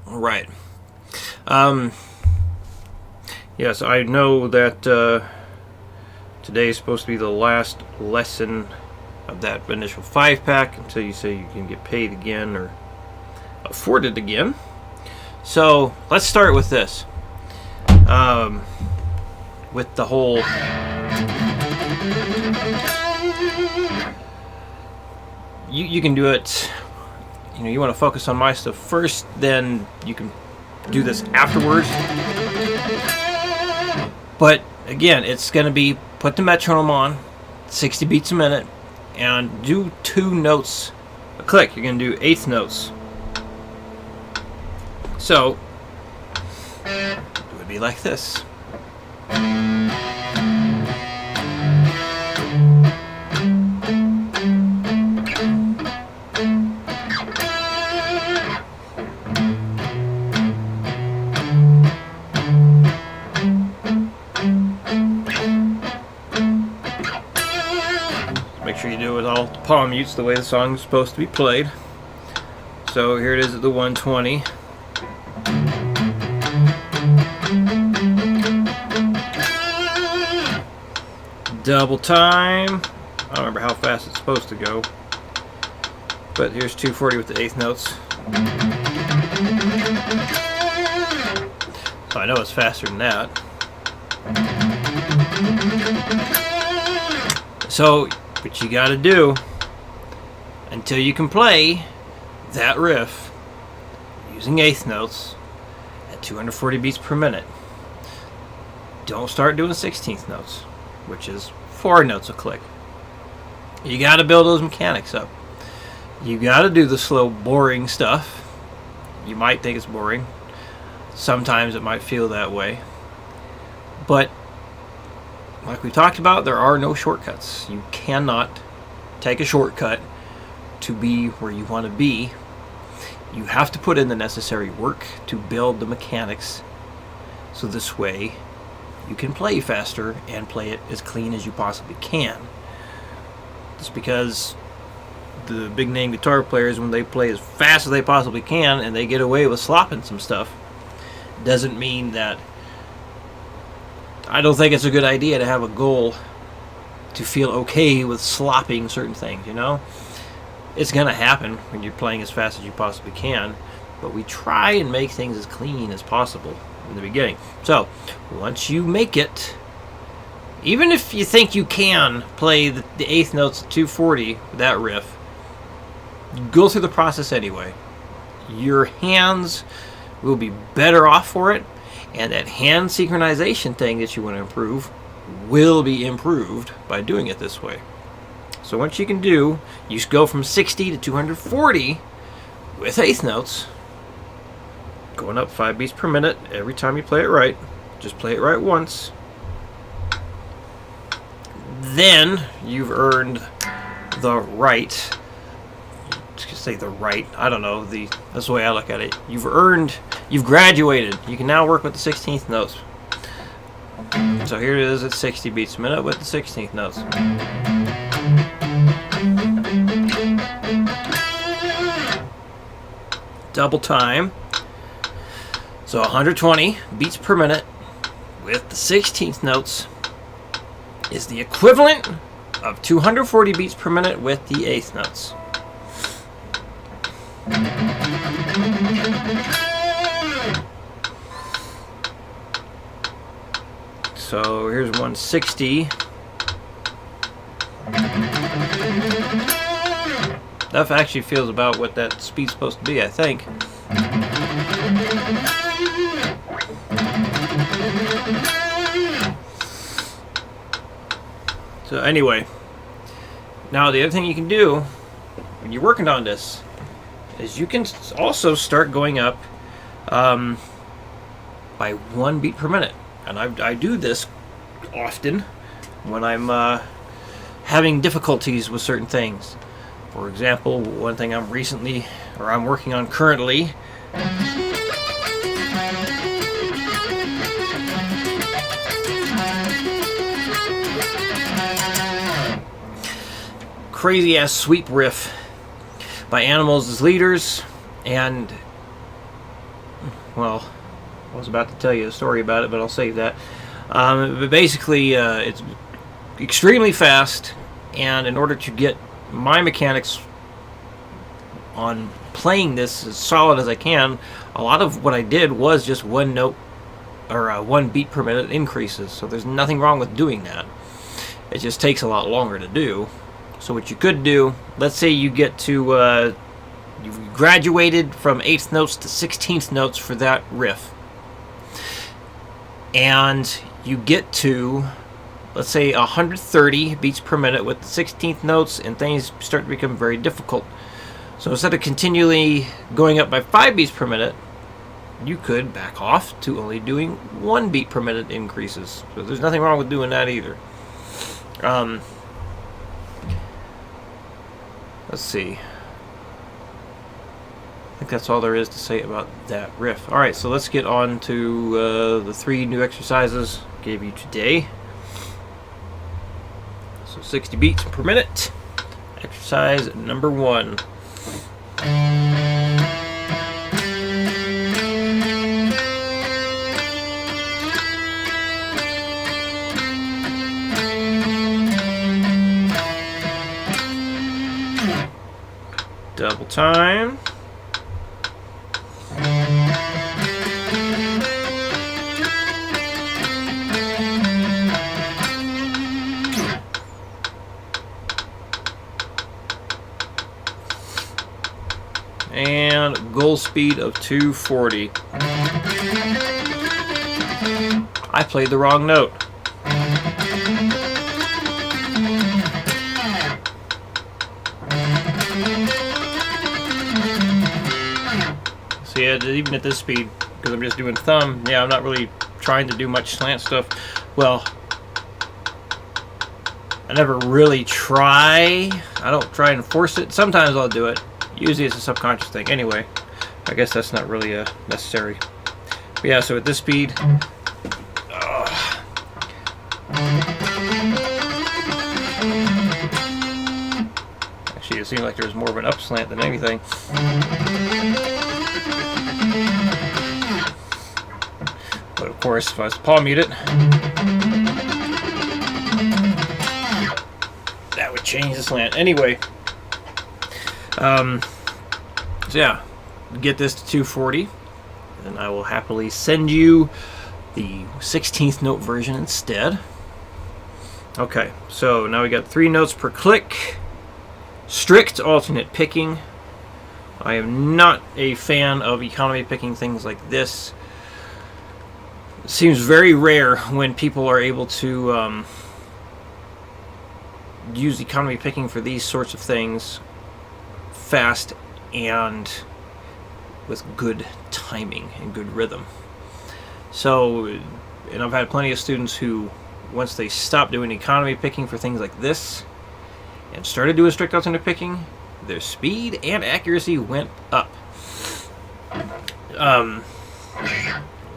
Right. Yes, I know that today is supposed to be the last lesson of that initial 5-pack until you say you can get paid again or afford it again. So let's start with this. With the whole you can do it. You know, you want to focus on my stuff first, then you can do this afterwards. But again, it's going to be put the metronome on, 60 beats a minute, and do 2 notes a click. You're going to do eighth notes. So it would be like this. Make sure you do it with all the palm mutes the way the song is supposed to be played. So here it is at the 120. Double time. I don't remember how fast it's supposed to go, but here's 240 with the eighth notes. So I know it's faster than that. So what you gotta do until you can play that riff using eighth notes at 240 beats per minute, don't start doing 16th notes, which is 4 notes a click. You gotta build those mechanics up. You gotta do the slow, boring stuff. You might think it's boring. Sometimes it might feel that way. But like we talked about, there are no shortcuts. You cannot take a shortcut to be where you want to be. You have to put in the necessary work to build the mechanics, so this way you can play faster and play it as clean as you possibly can. Just because the big name guitar players, when they play as fast as they possibly can and they get away with slopping some stuff, doesn't mean that. I don't think it's a good idea to have a goal to feel okay with slopping certain things, you know? It's going to happen when you're playing as fast as you possibly can, but we try and make things as clean as possible in the beginning. So, once you make it, even if you think you can play the eighth notes at 240, that riff, go through the process anyway. Your hands will be better off for it, and that hand synchronization thing that you want to improve will be improved by doing it this way. So once you can do, you just go from 60 to 240 with eighth notes, going up 5 beats per minute every time you play it right. Just play it right once. Then you've earned the right. Say the right. I don't know. That's the way I look at it. You've graduated. You can now work with the 16th notes. So here it is at 60 beats a minute with the 16th notes. Double time. So 120 beats per minute with the 16th notes is the equivalent of 240 beats per minute with the 8th notes. So here's 160. That actually feels about what that speed's supposed to be, I think. So anyway, now the other thing you can do when you're working on this is you can also start going up by 1 beat per minute. And I do this often when I'm having difficulties with certain things. For example, one thing I'm working on currently crazy ass sweep riff by Animals as Leaders, and well, I was about to tell you a story about it, but I'll save that. But basically, it's extremely fast, and in order to get my mechanics on playing this as solid as I can, a lot of what I did was just one note or 1 beat per minute increases. So there's nothing wrong with doing that. It just takes a lot longer to do. So what you could do, let's say you get to you've graduated from 8th notes to 16th notes for that riff, and you get to, let's say, 130 beats per minute with the 16th notes, and things start to become very difficult. So instead of continually going up by 5 beats per minute, you could back off to only doing 1 beat per minute increases. So there's nothing wrong with doing that either. Let's see. I think that's all there is to say about that riff. Alright, so let's get on to the 3 new exercises I gave you today. So 60 beats per minute. Exercise number 1. Double time. And goal speed of 240. I played the wrong note. See, even at this speed, because I'm just doing thumb, yeah, I'm not really trying to do much slant stuff. Well, I never really try. I don't try and force it. Sometimes I'll do it. Usually it's a subconscious thing. Anyway, I guess that's not really necessary. But yeah, so at this speed, actually it seemed like there was more of an up slant than anything. But of course, if I was to palm mute it, that would change the slant. Anyway, so yeah, get this to 240, and I will happily send you the 16th note version instead. Okay, so now we got 3 notes per click, strict alternate picking. I am not a fan of economy picking things like this. It seems very rare when people are able to use economy picking for these sorts of things fast and with good timing and good rhythm. So, and I've had plenty of students who, once they stopped doing economy picking for things like this and started doing strict alternate picking, their speed and accuracy went up.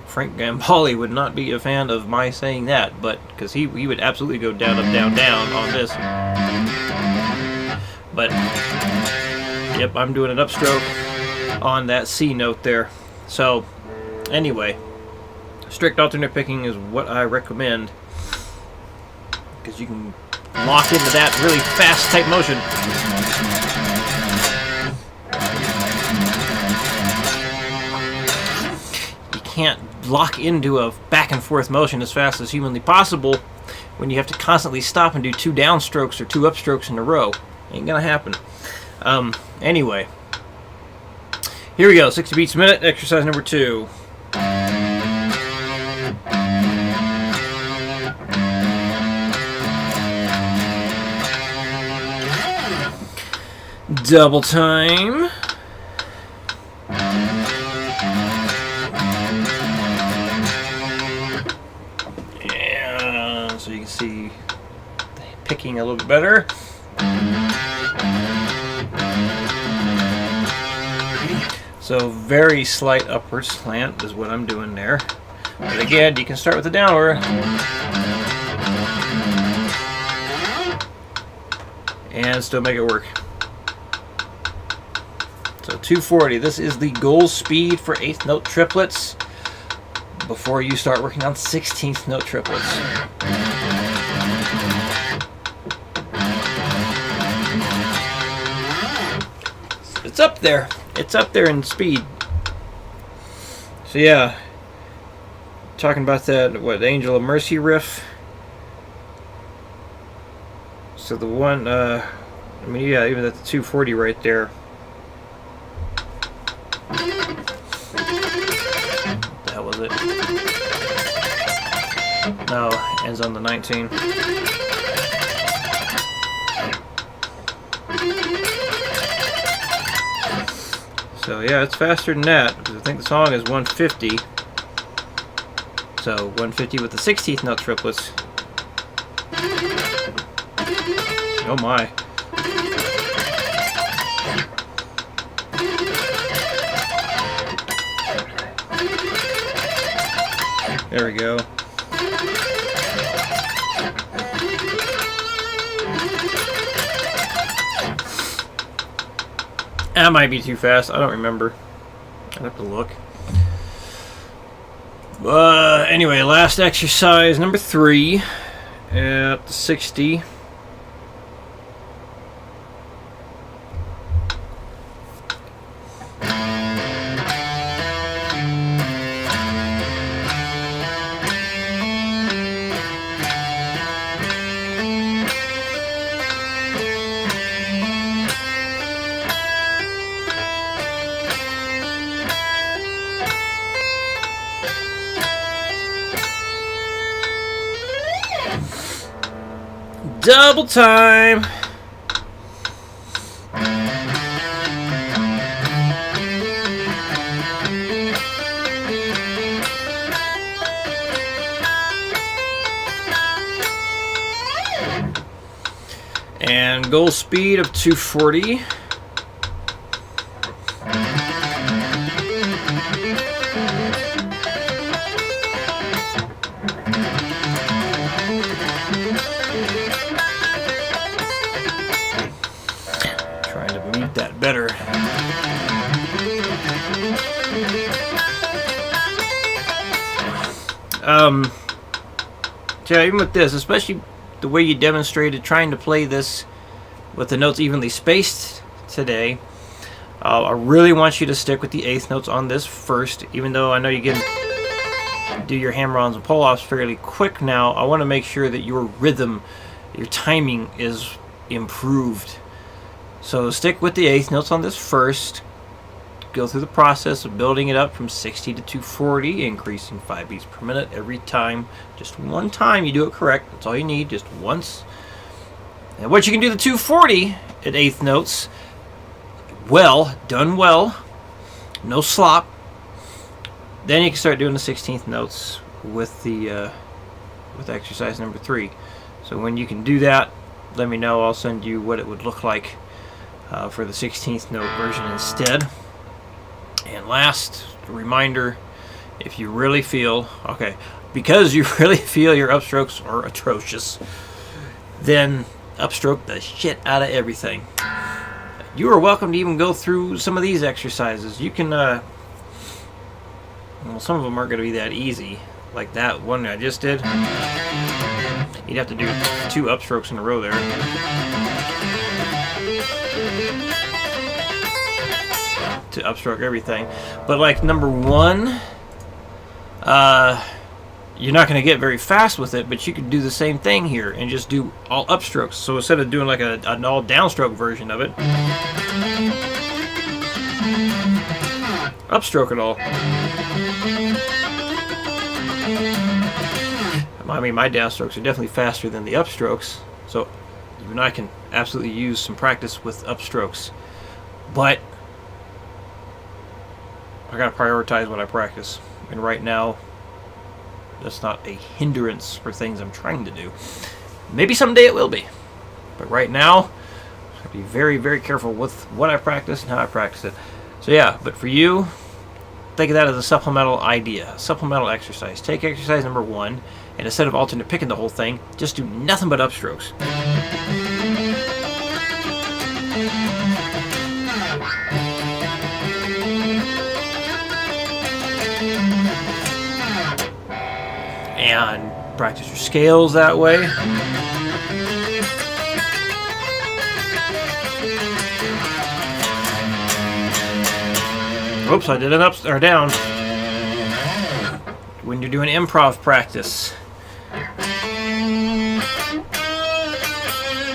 Frank Gambale would not be a fan of my saying that, but because he would absolutely go down, up, down, down on this. But yep, I'm doing an upstroke on that C note there. So anyway, strict alternate picking is what I recommend, because you can lock into that really fast type motion. You can't lock into a back and forth motion as fast as humanly possible when you have to constantly stop and do 2 downstrokes or 2 upstrokes in a row. Ain't gonna happen. Anyway, here we go. 60 beats a minute. Exercise number 2. Double time. And so you can see picking a little bit better. So very slight upward slant is what I'm doing there. But again, you can start with the downward and still make it work. So 240. This is the goal speed for 8th note triplets before you start working on 16th note triplets. It's up there. It's up there in speed. So yeah, talking about that, what, Angel of Mercy riff. So the one, I mean, yeah, even at the 240 right there. What the hell was it? No, ends on the 19. So yeah, it's faster than that, because I think the song is 150. So 150 with the 16th note triplets. Oh my. There we go. That might be too fast. I don't remember. I'll have to look. Anyway, last exercise, number 3 at 60. Double time. And goal speed of 240. That better. Yeah, even with this, especially the way you demonstrated trying to play this with the notes evenly spaced today, I really want you to stick with the 8th notes on this first, even though I know you can do your hammer-ons and pull-offs fairly quick now. I want to make sure that your rhythm, your timing is improved. So stick with the 8th notes on this first. Go through the process of building it up from 60 to 240, increasing 5 beats per minute every time. Just one time you do it correct. That's all you need, just once. And once you can do the 240 at 8th notes, well, done well, no slop, then you can start doing the 16th notes with the with exercise number 3. So when you can do that, let me know. I'll send you what it would look like for the 16th note version instead. And last reminder, if you really feel, because you really feel your upstrokes are atrocious, then upstroke the shit out of everything. You are welcome to even go through some of these exercises. You can, well, some of them aren't going to be that easy, like that one I just did. You'd have to do 2 upstrokes in a row there. To upstroke everything. But like number 1, you're not going to get very fast with it, but you could do the same thing here and just do all upstrokes. So instead of doing like an all downstroke version of it, upstroke it all. I mean, my downstrokes are definitely faster than the upstrokes, so even I can absolutely use some practice with upstrokes. But I gotta prioritize what I practice, and right now that's not a hindrance for things I'm trying to do. Maybe someday it will be, but right now I have to be very, very careful with what I practice and how I practice it. So yeah, but for you, think of that as a supplemental idea, supplemental exercise. Take exercise number 1, and instead of alternate picking the whole thing, just do nothing but upstrokes. and practice your scales that way. Oops, I did an up or down. When you're doing improv practice.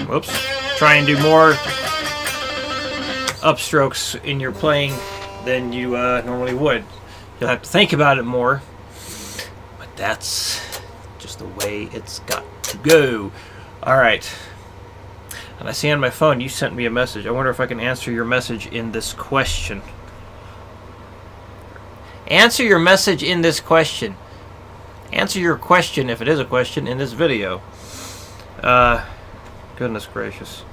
Whoops. Try and do more upstrokes in your playing than you normally would. You'll have to think about it more. But that's just the way it's got to go. Alright. And I see on my phone you sent me a message. I wonder if I can answer your message in this question. Answer your message in this question. Answer your question, if it is a question, in this video. Goodness gracious.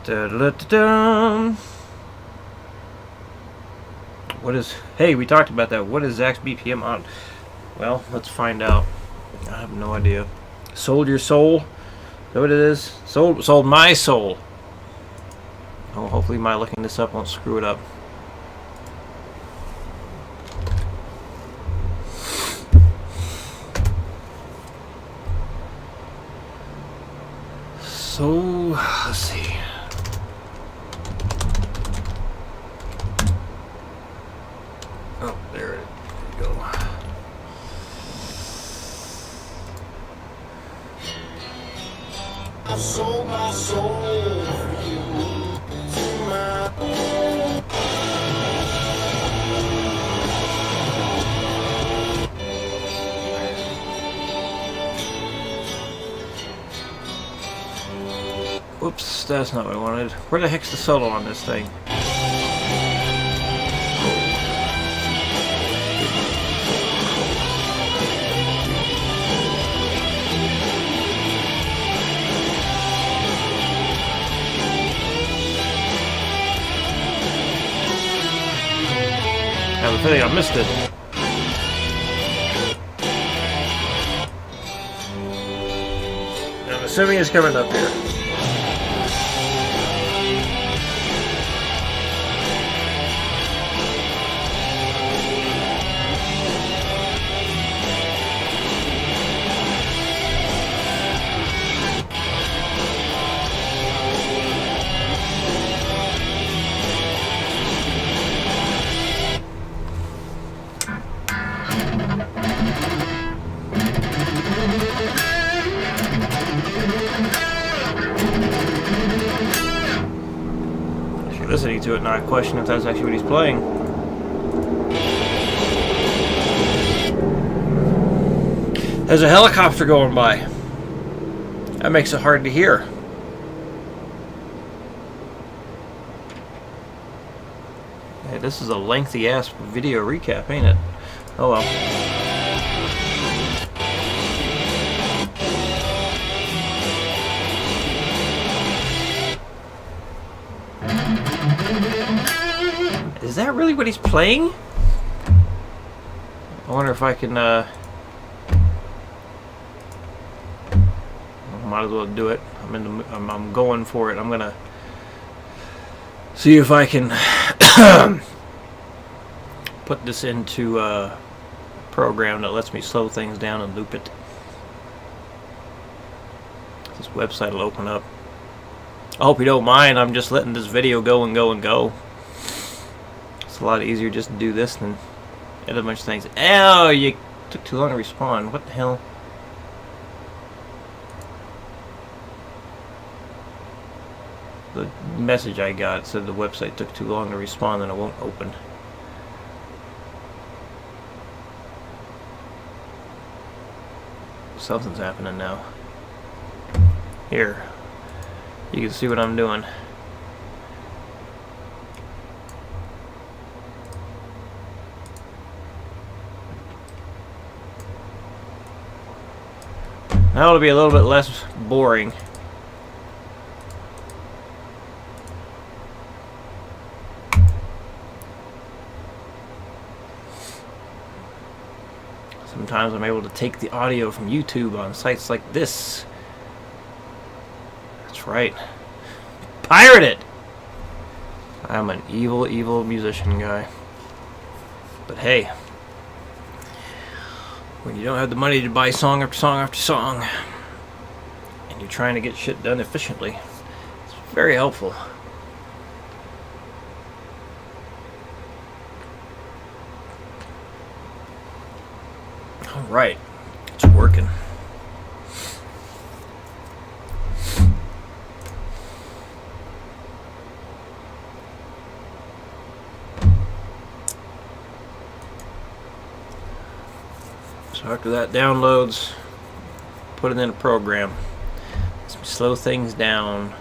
Da-da-da-da-dum. What is... Hey, we talked about that. What is Zach's BPM on? Well, let's find out. I have no idea. Sold your soul? Is that what it is? Sold my soul. Oh, hopefully my looking this up won't screw it up. So, let's see. Oh, there it go. I sold my soul for you to my Whoops, that's not what I wanted. Where the heck's the solo on this thing? I have a feeling I missed it. I'm assuming it's coming up here. Listening to it, not question if that's actually what he's playing. There's a helicopter going by. That makes it hard to hear. Hey, this is a lengthy ass video recap, ain't it? Oh well. Is that really what he's playing? I wonder if I can, might as well do it. I'm going for it. I'm gonna see if I can put this into a program that lets me slow things down and loop it. This website will open up. I hope you don't mind. I'm just letting this video go and go and go. It's a lot easier just to do this than edit a bunch of things. Ow, you took too long to respond. What the hell? The message I got said the website took too long to respond and it won't open. Something's happening now. Here. You can see what I'm doing. Now it'll be a little bit less boring. Sometimes I'm able to take the audio from YouTube on sites like this. That's right. Pirate it! I'm an evil, evil musician guy. But hey, when you don't have the money to buy song after song after song, and you're trying to get shit done efficiently. It's very helpful. Alright, it's working. So after that downloads, put it in a program. Slow things down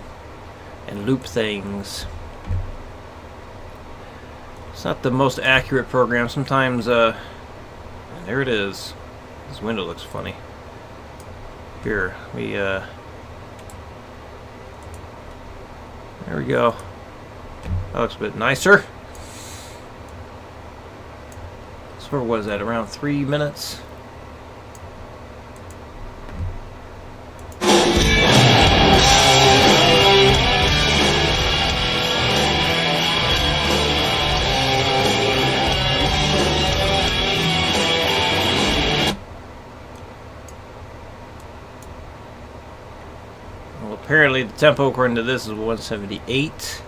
and loop things. It's not the most accurate program. Sometimes, there it is. This window looks funny. Here, there we go. That looks a bit nicer. So what was that, around 3 minutes? Apparently the tempo according to this is 178.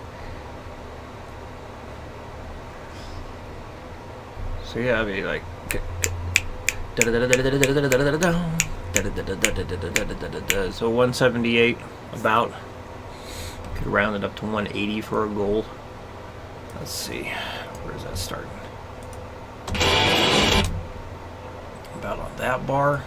So yeah, I'd be like so 178 about. Could round it up to 180 for a goal. Let's see, where's that starting? About on that bar.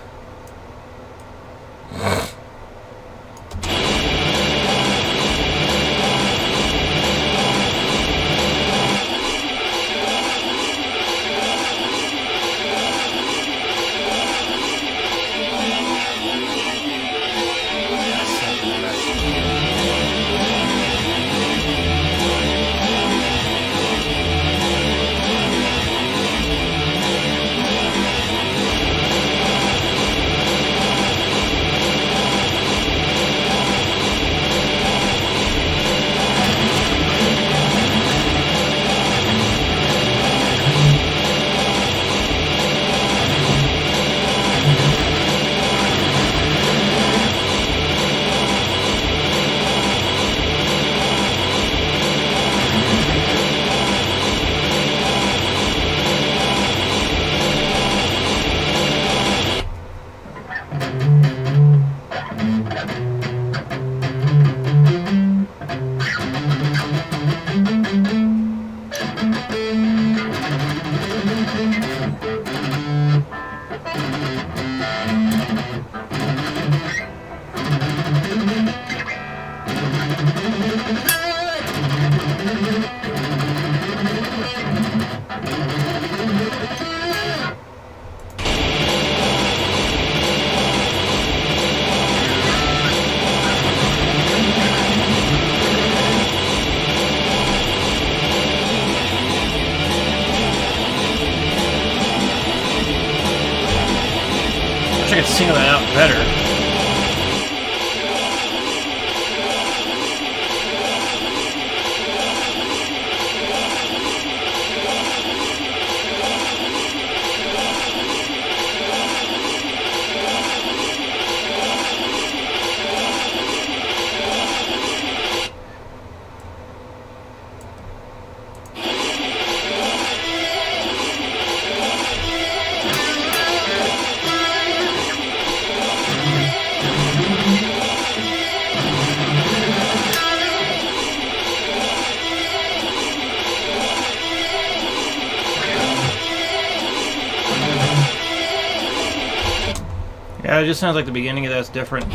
I could single that out better. Yeah, it just sounds like the beginning of that's different.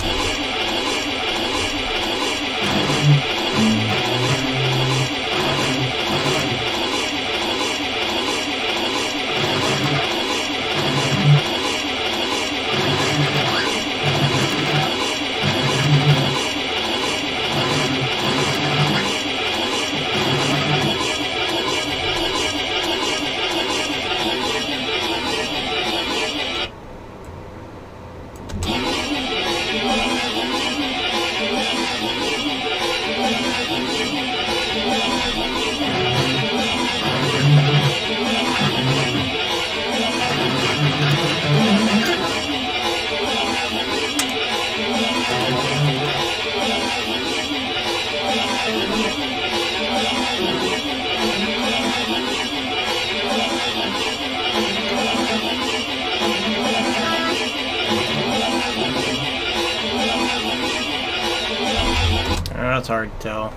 it's hard to tell.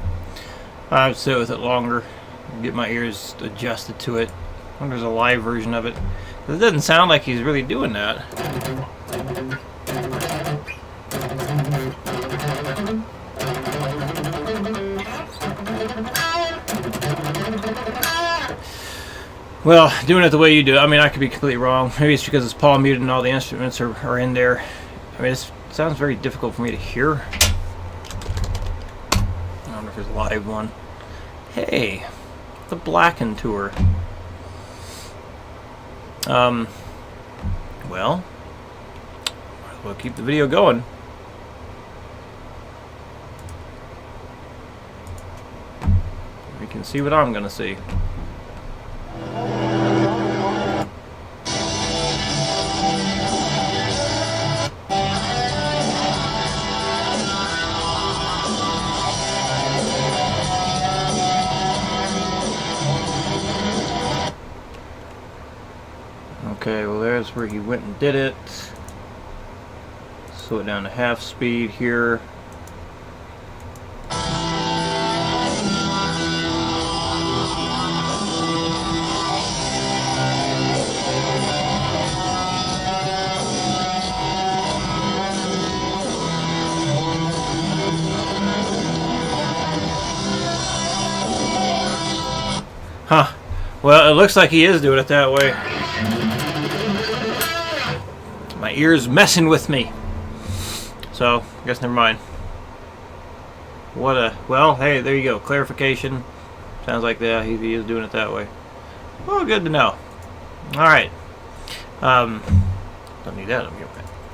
I would sit with it longer, get my ears adjusted to it. I wonder if there's a live version of it. It doesn't sound like he's really doing that. Well, doing it the way you do it, I mean, I could be completely wrong. Maybe it's because it's palm muted and all the instruments are in there. I mean, it sounds very difficult for me to hear. I don't know if there's a live one. Hey, the Blacken Tour. Well, might as well keep the video going. We can see what I'm gonna see. Okay, well there's where he went and did it. Slow it down to half speed here. Huh. Well, it looks like he is doing it that way. My ear's messing with me. So, I guess never mind. Well, hey, there you go. Clarification. Sounds like he is doing it that way. Well, good to know. Alright. Don't need that up here.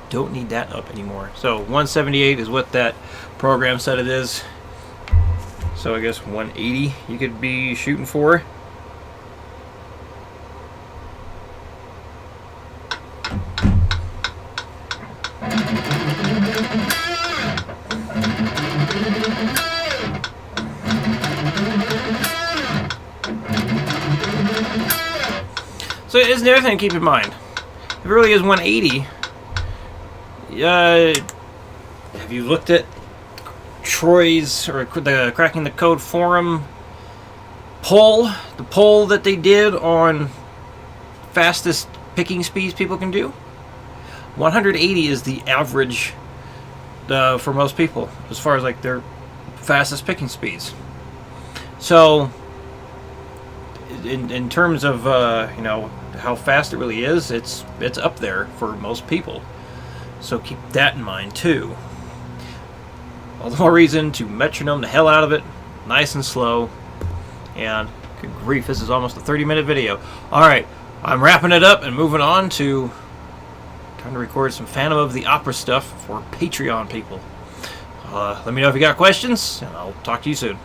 Don't need that up anymore. So, 178 is what that program said it is. So, I guess 180 you could be shooting for. So it's another thing to keep in mind. If it really is 180, have you looked at Troy's or the Cracking the Code forum poll? The poll that they did on fastest picking speeds people can do? 180 is the average for most people as far as like their fastest picking speeds. So in terms of you know, how fast it really is, it's up there for most people. So keep that in mind too. All the more reason to metronome the hell out of it, nice and slow. And good grief, this is almost a 30-minute video. Alright, I'm wrapping it up and moving on to trying to record some Phantom of the Opera stuff for Patreon people. Let me know if you got questions, and I'll talk to you soon.